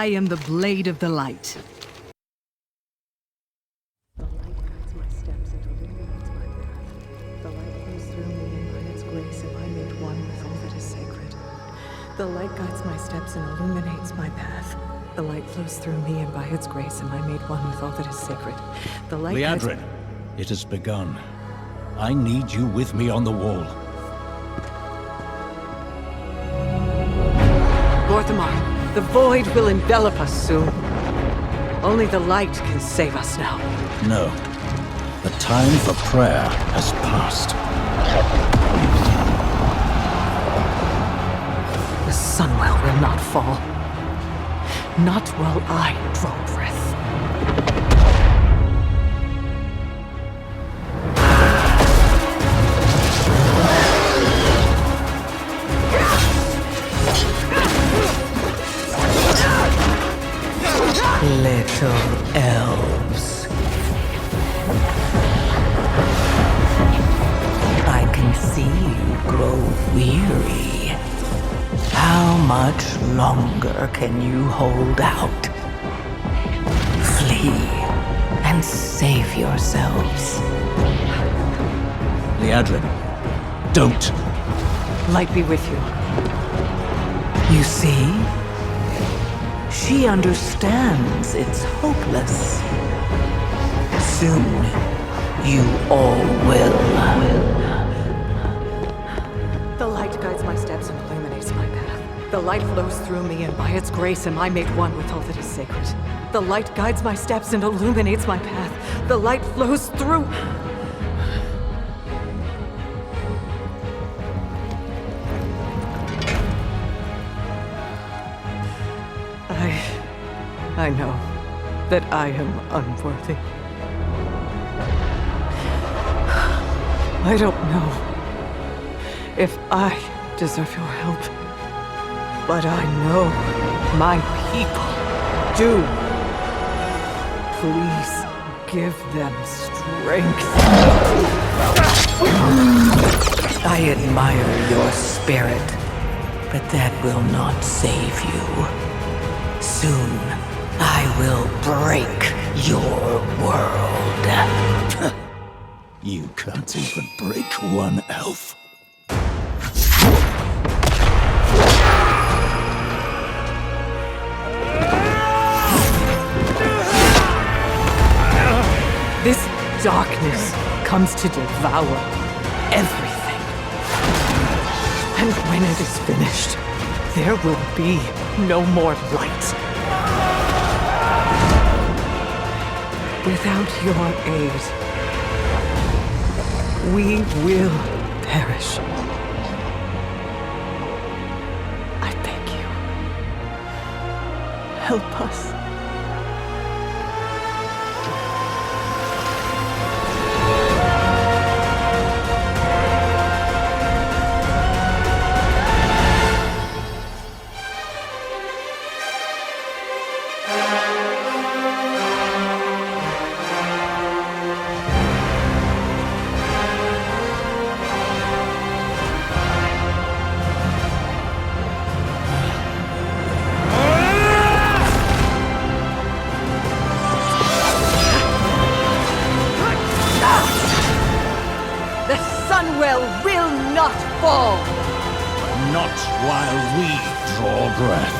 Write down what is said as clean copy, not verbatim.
I am the blade of the light. The light guides my steps and illuminates my path. The light flows through me, and by its grace am I made one with all that is sacred. The light guides my steps and illuminates my path. The light flows through me, and by its grace am I made one with all that is sacred. The light guides... Liadrin, it has begun. I need you with me on the wall. Gorthamar, the void will envelop us soon. Only the light can save us now. No. The time for prayer has passed. The Sunwell will not fall. Not while I draw breath. Little elves. I can see you grow weary. How much longer can you hold out? Flee and save yourselves. Liadrin, don't. Light be with you. You see? She understands it's hopeless. Soon, you all will. The light guides my steps and illuminates my path. The light flows through me, and by its grace am I made one with all that is sacred. The light guides my steps and illuminates my path. The light flows through... I know that I am unworthy. I don't know if I deserve your help, but I know my people do. Please give them strength. I admire your spirit, but that will not save you. Soon, I will break your world. You can't even break one elf. This darkness comes to devour everything. And when it is finished, there will be no more light. Without your aid, we will perish. I beg you, help us. The Sunwell will not fall! Not while we draw breath.